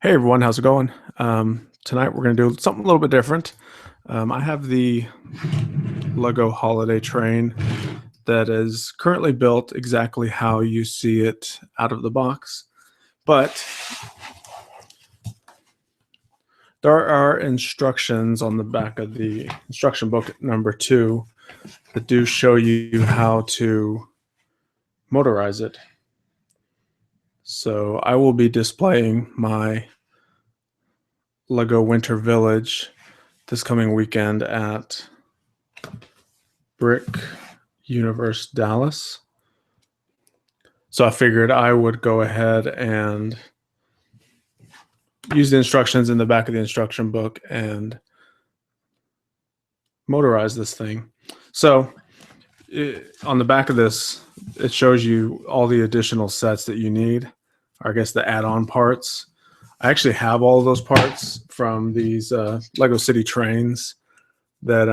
Hey everyone, how's it going? Tonight we're going to do something a little bit different. I have the Lego holiday train that is currently built exactly how you see it out of the box, but there are instructions on the back of the instruction book number 2 that do show you how to motorize it. So I will be displaying my Lego Winter Village this coming weekend at Brick Universe Dallas. So I figured I would go ahead and use the instructions in the back of the instruction book and motorize this thing. So on the back of this, it shows you all the additional sets that you need, or I guess the add-on parts. I actually have all of those parts from these Lego City trains that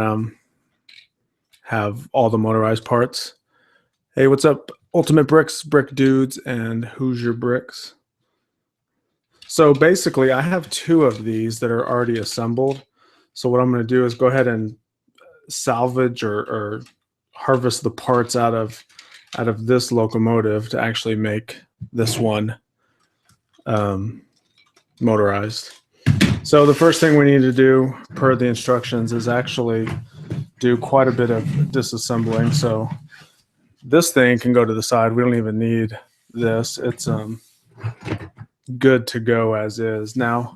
have all the motorized parts. Hey, what's up, Ultimate Bricks, Brick Dudes, and Hoosier Bricks? So basically, I have 2 of these that are already assembled. So what I'm going to do is go ahead and salvage or harvest the parts out of this locomotive to actually make this one motorized. So the first thing we need to do, per the instructions, is actually do quite a bit of disassembling. So this thing can go to the side. We don't even need this. It's good to go as is. Now,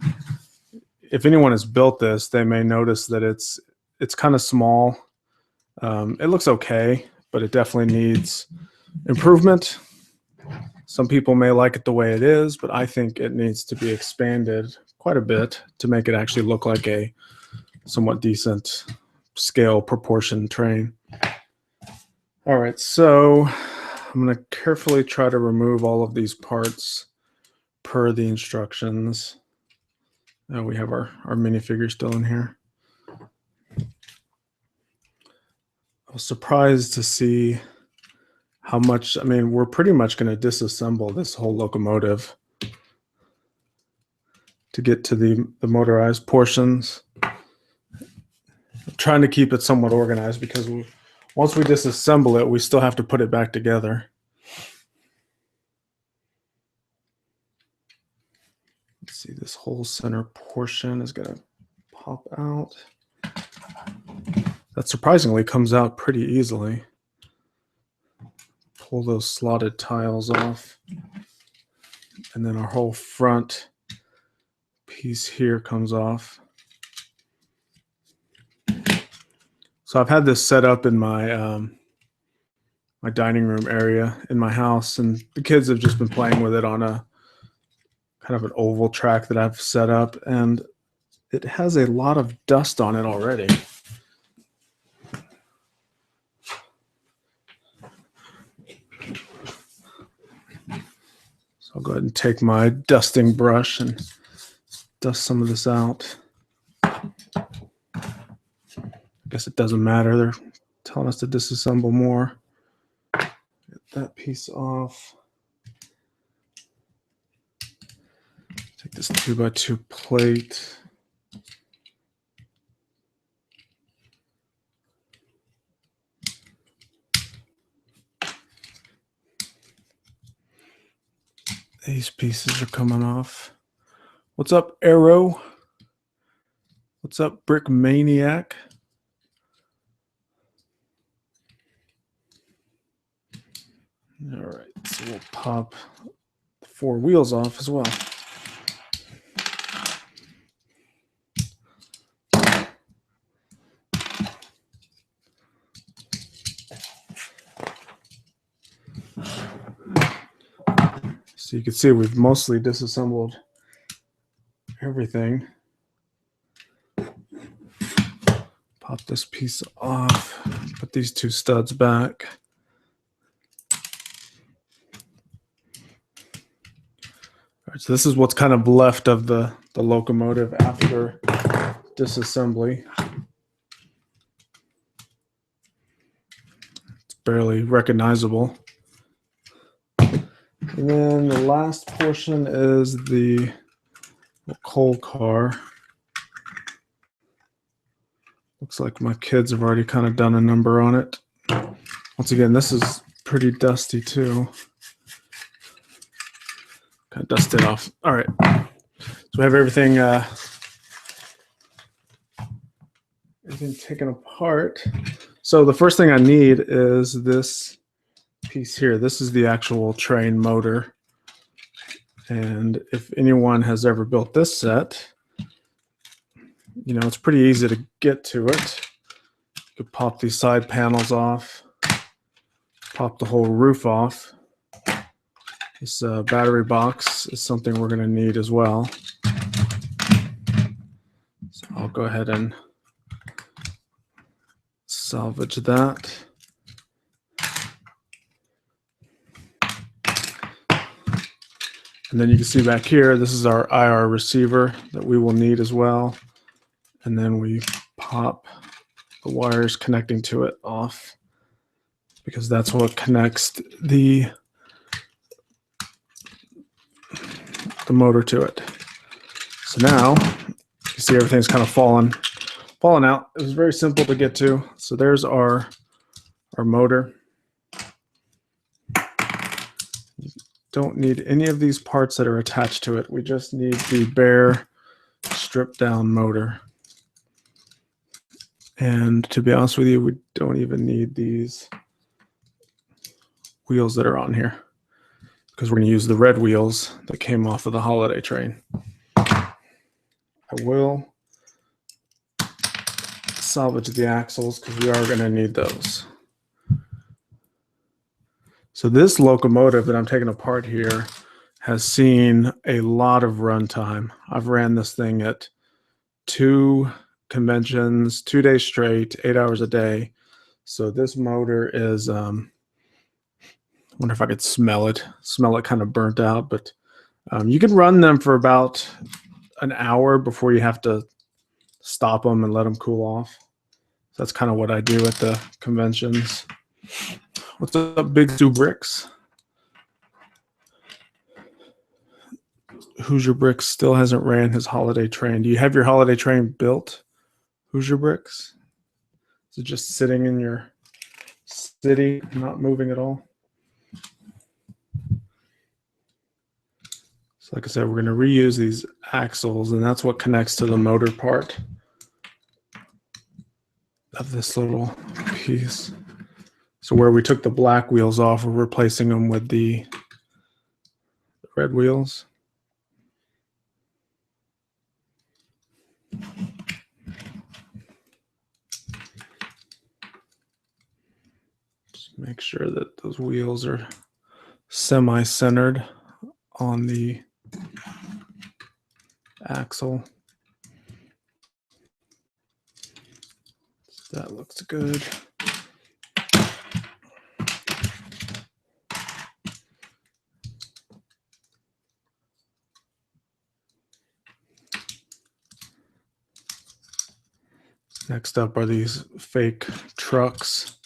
if anyone has built this, they may notice that it's kind of small. It looks okay, but it definitely needs improvement. Some people may like it the way it is, but I think it needs to be expanded quite a bit to make it actually look like a somewhat decent scale proportion train. All right, so I'm going to carefully try to remove all of these parts per the instructions. We have our minifigure still in here. I was surprised to see how much, I mean, we're pretty much going to disassemble this whole locomotive to get to the motorized portions. I'm trying to keep it somewhat organized because once we disassemble it, we still have to put it back together. Let's see, this whole center portion is going to pop out. That surprisingly comes out pretty easily. Pull those slotted tiles off. And then our whole front piece here comes off. So I've had this set up in my my dining room area in my house, and the kids have just been playing with it on a kind of an oval track that I've set up, and it has a lot of dust on it already. So I'll go ahead and take my dusting brush and dust some of this out. I guess it doesn't matter. They're telling us to disassemble more. Get that piece off. Take this 2x2 plate. These pieces are coming off. What's up, Arrow? What's up, Brick Maniac? All right, so we'll pop the 4 wheels off as well. So you can see we've mostly disassembled everything. Pop this piece off, put these 2 studs back. All right, so this is what's kind of left of the locomotive after disassembly. It's barely recognizable. And then the last portion is the A coal car. Looks like my kids have already kind of done a number on it. Once again, this is pretty dusty too. Kind of dust it off. All right. So we have everything taken apart. So the first thing I need is this piece here. This is the actual train motor. And if anyone has ever built this set, you know, it's pretty easy to get to it. You could pop these side panels off, pop the whole roof off. This battery box is something we're going to need as well. So I'll go ahead and salvage that. And then you can see back here, this is our IR receiver that we will need as well. And then we pop the wires connecting to it off, because that's what connects the motor to it. So now you see everything's kind of fallen out. It was very simple to get to. So there's our motor. You don't need any of these parts that are attached to it. We just need the bare stripped down motor. And to be honest with you, we don't even need these wheels that are on here, because we're going to use the red wheels that came off of the holiday train. I will salvage the axles because we are going to need those. So this locomotive that I'm taking apart here has seen a lot of runtime. I've ran this thing at 2 conventions, 2 days straight, 8 hours a day. So this motor is, I wonder if I could smell it kind of burnt out, but you can run them for about an hour before you have to stop them and let them cool off. So that's kind of what I do at the conventions. What's up, Big Stu Bricks? Hoosier Bricks still hasn't ran his holiday train. Do you have your holiday train built, Hoosier Bricks? Is it just sitting in your city, not moving at all? So like I said, we're going to reuse these axles, and that's what connects to the motor part of this little piece. So where we took the black wheels off, we're replacing them with the red wheels. Just make sure that those wheels are semi-centered on the axle. That looks good. Next up are these fake trucks.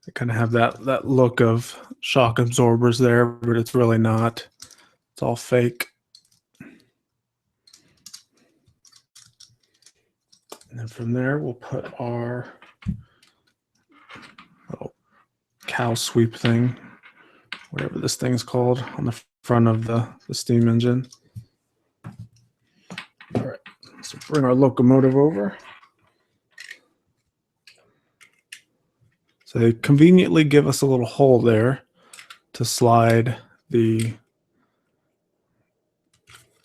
They kind of have that look of shock absorbers there, but it's really not. It's all fake. And then from there, we'll put our little cow sweep thing, whatever this thing's called, on the front of the steam engine. All right, so bring our locomotive over. So they conveniently give us a little hole there to slide the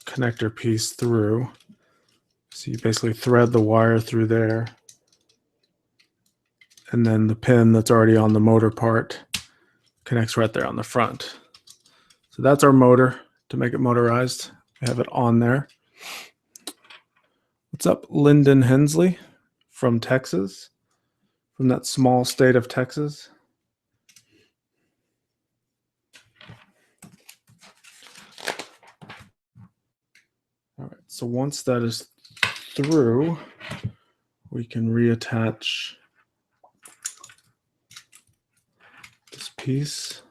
connector piece through. So you basically thread the wire through there, and then the pin that's already on the motor part connects right there on the front. So that's our motor to make it motorized. We have it on there. What's up, Lyndon Hensley from Texas, from that small state of Texas? All right, so once that is through, we can reattach this piece.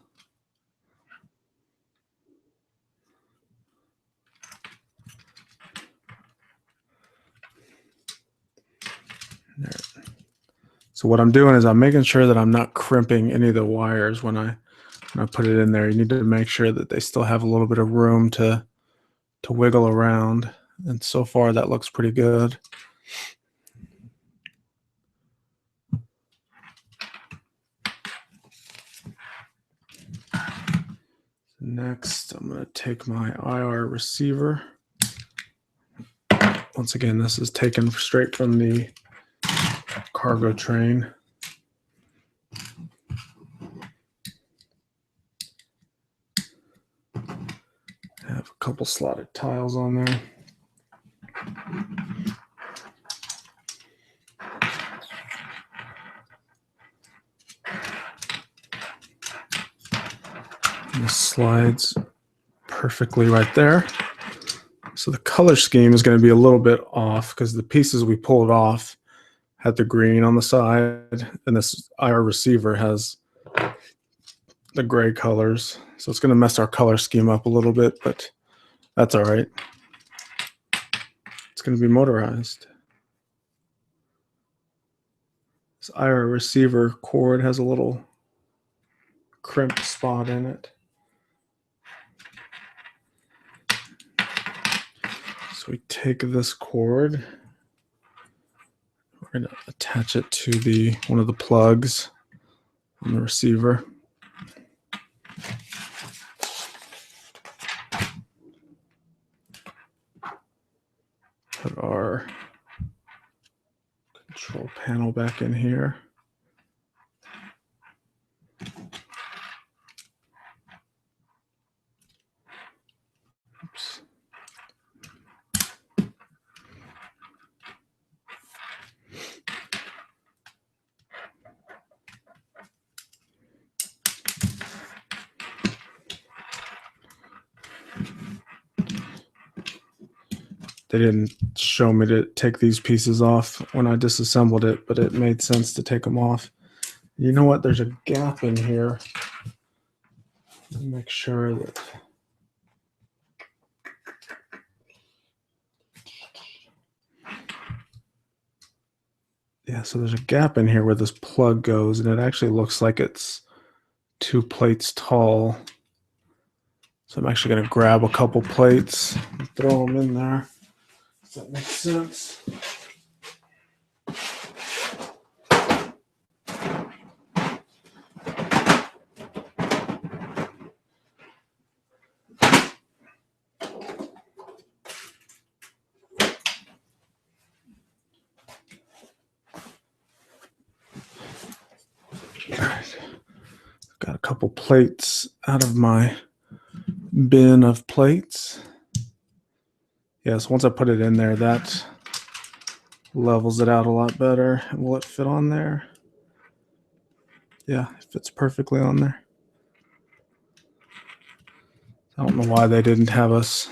So what I'm doing is I'm making sure that I'm not crimping any of the wires when I put it in there. You need to make sure that they still have a little bit of room to wiggle around. And so far that looks pretty good. Next, I'm going to take my IR receiver. Once again, this is taken straight from the cargo train. I have a couple slotted tiles on there. And this slides perfectly right there. So the color scheme is going to be a little bit off because the pieces we pulled off had the green on the side, and this IR receiver has the gray colors. So it's going to mess our color scheme up a little bit, but that's all right. It's going to be motorized. This IR receiver cord has a little crimp spot in it. So we take this cord, we're going to attach it to one of the plugs on the receiver. Put our control panel back in here. Oops. They didn't show me to take these pieces off when I disassembled it, but it made sense to take them off. You know what? There's a gap in here. Make sure that so there's a gap in here where this plug goes, and it actually looks like it's 2 plates tall. So I'm actually going to grab a couple plates and throw them in there. Does that make sense? All right. Got a couple plates out of my bin of plates. Yes, once I put it in there, that levels it out a lot better. Will it fit on there? Yeah, it fits perfectly on there. I don't know why they didn't have us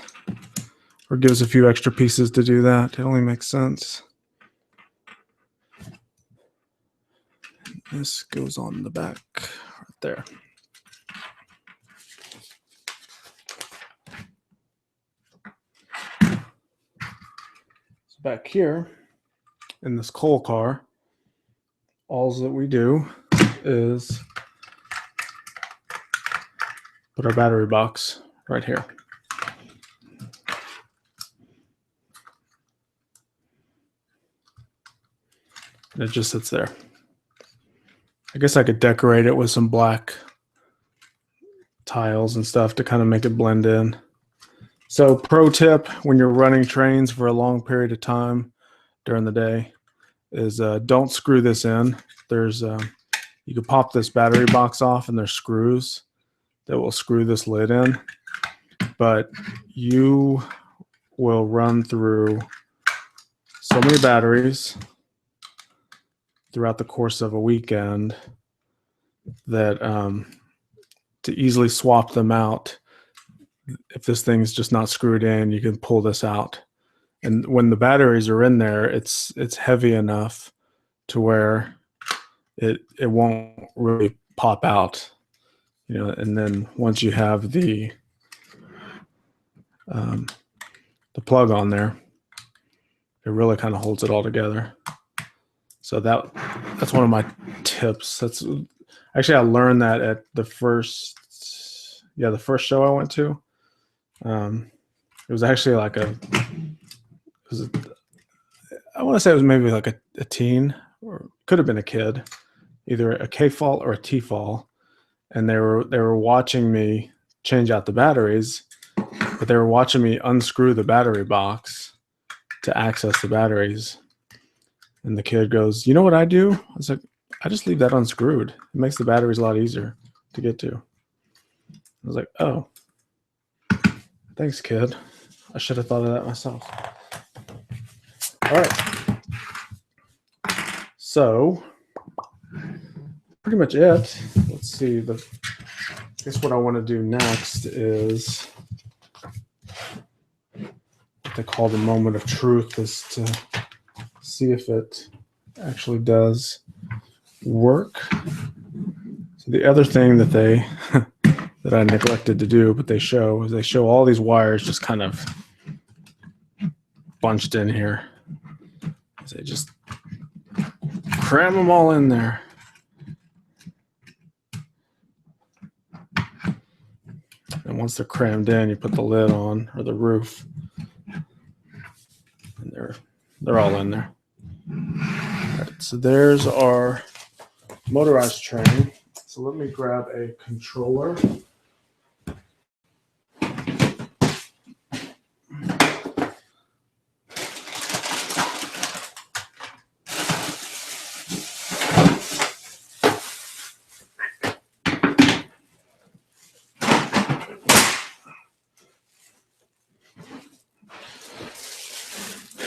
or give us a few extra pieces to do that. It only makes sense. This goes on the back right there. So back here in this coal car, all that we do is put our battery box right here. And it just sits there. I guess I could decorate it with some black tiles and stuff to kind of make it blend in. So pro tip when you're running trains for a long period of time during the day is don't screw this in. There's you can pop this battery box off and there's screws that will screw this lid in, but you will run through so many batteries throughout the course of a weekend that to easily swap them out, if this thing's just not screwed in, you can pull this out. And when the batteries are in there, it's heavy enough to where it won't really pop out, you know. And then once you have the plug on there, it really kind of holds it all together. So that that's one of my tips. That's actually, I learned that at the first show I went to. It was actually like I want to say it was maybe like a teen, or could have been a kid, either a K fall or a T fall, and they were watching me change out the batteries, but they were watching me unscrew the battery box to access the batteries. And the kid goes, "You know what I do?" I was like, "I just leave that unscrewed. It makes the batteries a lot easier to get to." I was like, "Oh, thanks, kid. I should have thought of that myself." All right. So, pretty much it. Let's see. I guess what I want to do next is what they call the moment of truth, is to see if it actually does work. So the other thing that they that I neglected to do, but they show all these wires just kind of bunched in here. They just cram them all in there. And once they're crammed in, you put the lid on, or the roof, and they're all in there. All right, so there's our motorized train. So let me grab a controller.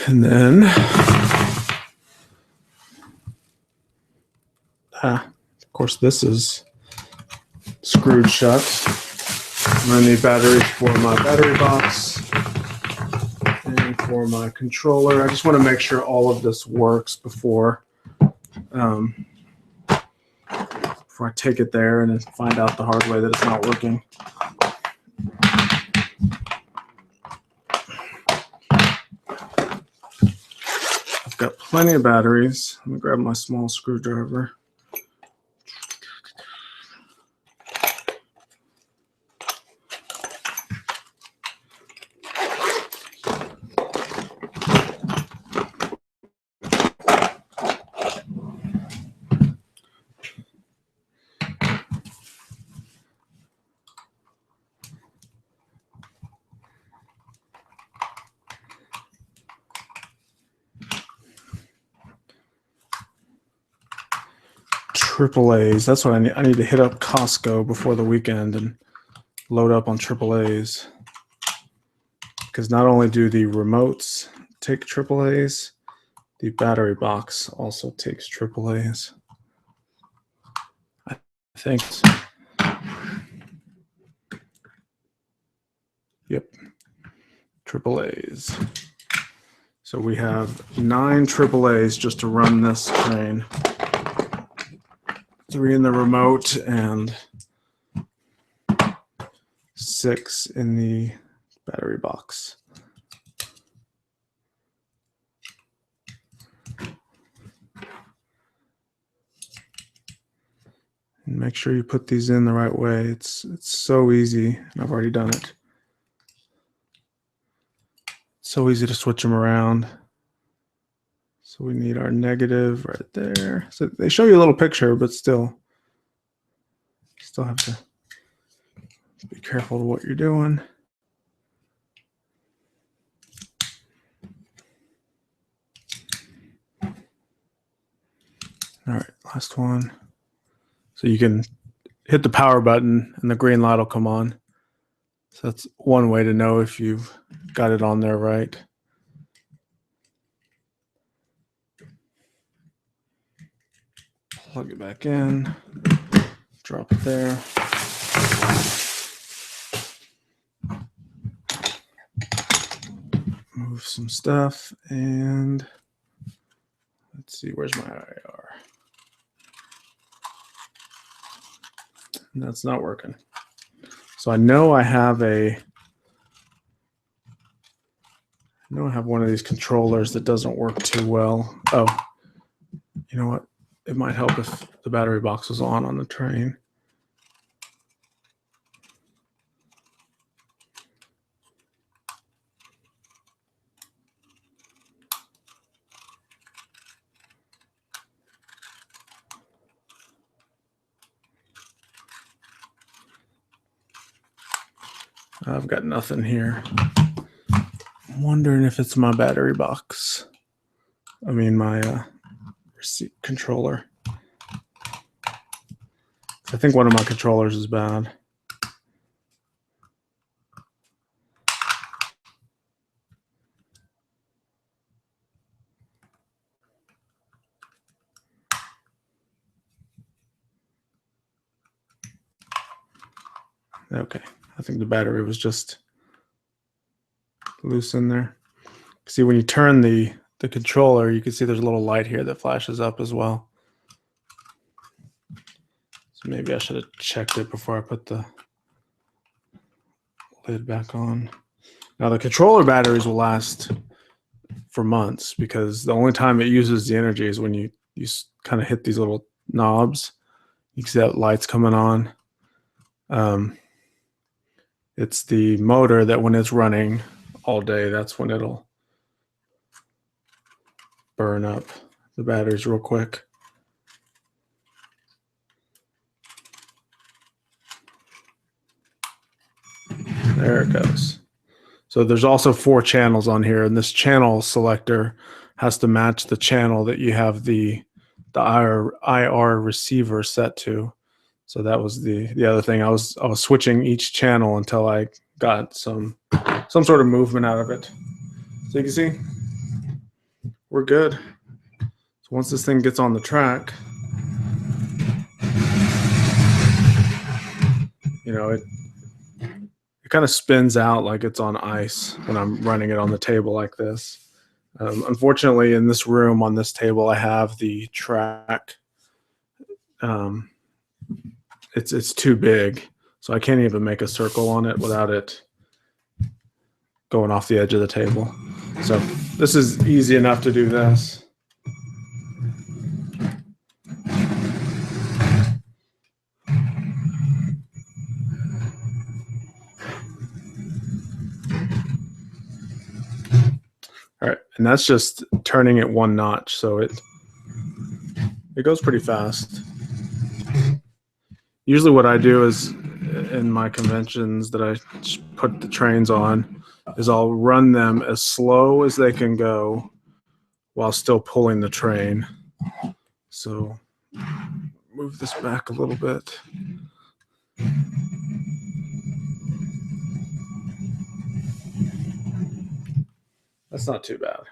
And then, of course, this is screwed shut. I need batteries for my battery box and for my controller. I just want to make sure all of this works before I take it there and find out the hard way that it's not working. I've got plenty of batteries. Let me grab my small screwdriver. AAAs. That's what I need. I need to hit up Costco before the weekend and load up on AAAs. Because not only do the remotes take AAAs, the battery box also takes AAAs. I think. Yep. AAAs. So we have 9 AAAs just to run this train. 3 in the remote and 6 in the battery box. And make sure you put these in the right way. It's so easy, and I've already done it. It's so easy to switch them around. So we need our negative right there. So they show you a little picture, but still have to be careful of what you're doing. All right, last one. So you can hit the power button and the green light will come on. So that's one way to know if you've got it on there right. Plug it back in, drop it there. Move some stuff, and let's see, where's my IR? And that's not working. So I know I have one of these controllers that doesn't work too well. Oh, you know what? it might help if the battery box was on the train. I've got nothing here. I'm wondering if it's my battery box. I mean, my receipt controller. I think one of my controllers is bad. Okay, I think the battery was just loose in there. See, when you turn the controller, you can see there's a little light here that flashes up as well. So maybe I should have checked it before I put the lid back on. Now the controller batteries will last for months because the only time it uses the energy is when you kind of hit these little knobs. You can see that light's coming on. It's the motor that when it's running all day, that's when it'll burn up the batteries real quick. There it goes. So there's also 4 channels on here, and this channel selector has to match the channel that you have the IR receiver set to. So that was the other thing. I was switching each channel until I got some sort of movement out of it. So you can see we're good. So once this thing gets on the track, you know, it kind of spins out like it's on ice when I'm running it on the table like this. Unfortunately, in this room on this table, I have the track. It's too big, so I can't even make a circle on it without it going off the edge of the table. So this is easy enough to do this. All right, and that's just turning it 1 notch, so it goes pretty fast. Usually what I do is in my conventions that I put the trains on is I'll run them as slow as they can go while still pulling the train. So move this back a little bit. That's not too bad.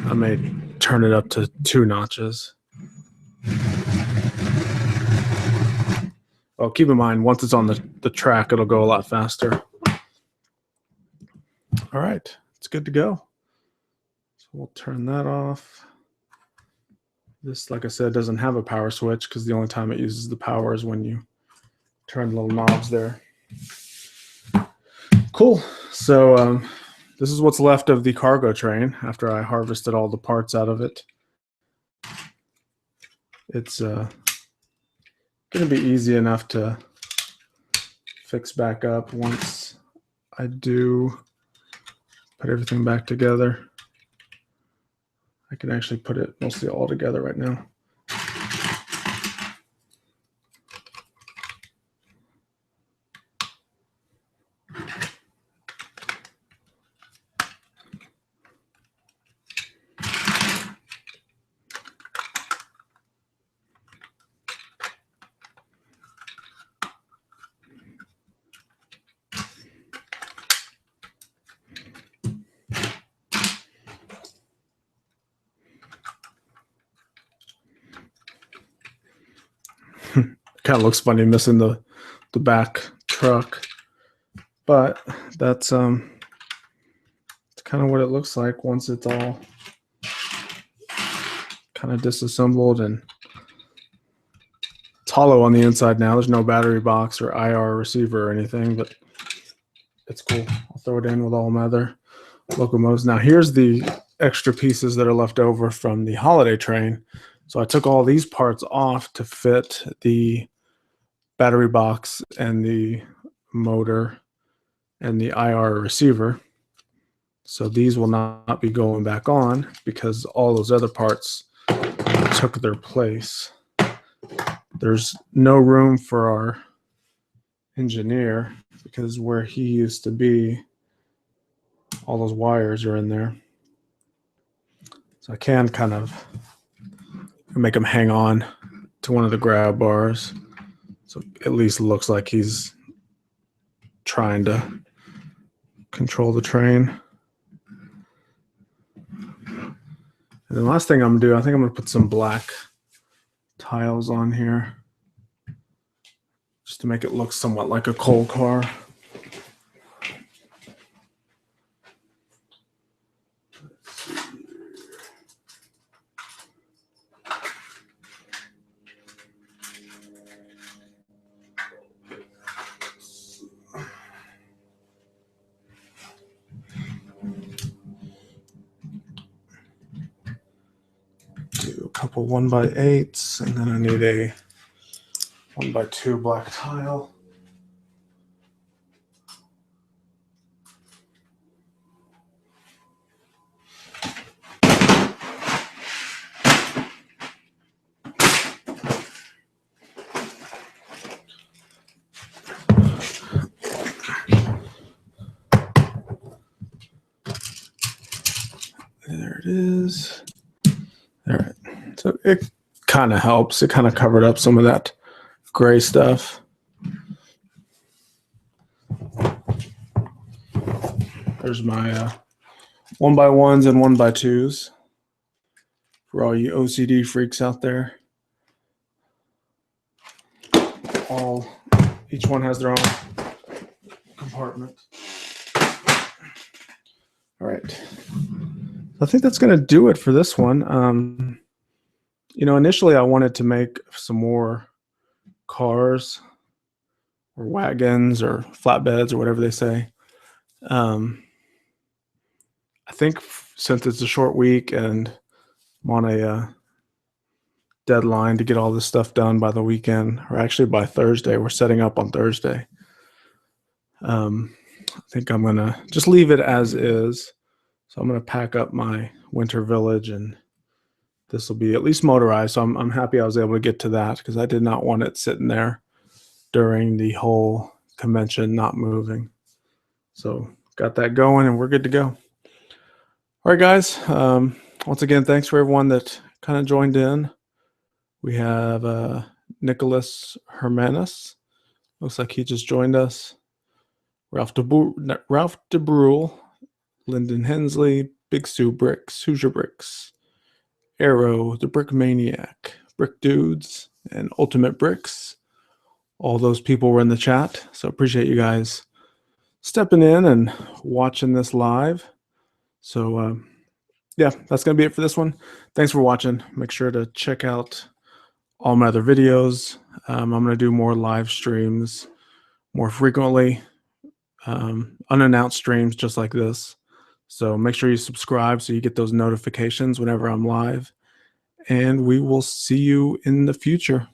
I may turn it up to 2 notches. Well, keep in mind, once it's on the track, it'll go a lot faster. All right, it's good to go. So we'll turn that off. This, like I said, doesn't have a power switch because the only time it uses the power is when you turn the little knobs there. Cool. So this is what's left of the cargo train after I harvested all the parts out of it. It's going to be easy enough to fix back up once I do put everything back together. I can actually put it mostly all together right now. Kind of looks funny missing the back truck, but that's it's kind of what it looks like once it's all kind of disassembled, and it's hollow on the inside now. There's no battery box or IR receiver or anything, but it's cool. I'll throw it in with all my other locomotives. Now here's the extra pieces that are left over from the holiday train. So I took all these parts off to fit the battery box and the motor and the IR receiver. So these will not be going back on because all those other parts took their place. There's no room for our engineer because where he used to be, all those wires are in there. So I can kind of make him hang on to one of the grab bars. So at least it looks like he's trying to control the train. And the last thing I'm gonna do, I think I'm gonna put some black tiles on here just to make it look somewhat like a coal car. Do a couple 1x8s, and then I need a 1x2 black tile. There it is. All right. So it kind of helps. It kind of covered up some of that gray stuff. There's my 1x1s and 1x2s for all you OCD freaks out there. Each one has their own compartment. All right. I think that's going to do it for this one. You know, initially I wanted to make some more cars or wagons or flatbeds or whatever they say. I think since it's a short week and I'm on a deadline to get all this stuff done by the weekend, or actually by Thursday, we're setting up on Thursday. I think I'm going to just leave it as is. So I'm going to pack up my winter village, and this will be at least motorized. So I'm happy I was able to get to that because I did not want it sitting there during the whole convention not moving. So got that going and we're good to go. All right, guys. Once again, thanks for everyone that kind of joined in. We have Nicholas Hermanus. Looks like he just joined us. Ralph DeBrule, Lyndon Hensley, Big Sue Bricks, Hoosier Bricks, Arrow, The Brick Maniac, Brick Dudes, and Ultimate Bricks. All those people were in the chat, so appreciate you guys stepping in and watching this live. So, yeah, that's going to be it for this one. Thanks for watching. Make sure to check out all my other videos. I'm going to do more live streams more frequently, unannounced streams just like this. So make sure you subscribe so you get those notifications whenever I'm live. And we will see you in the future.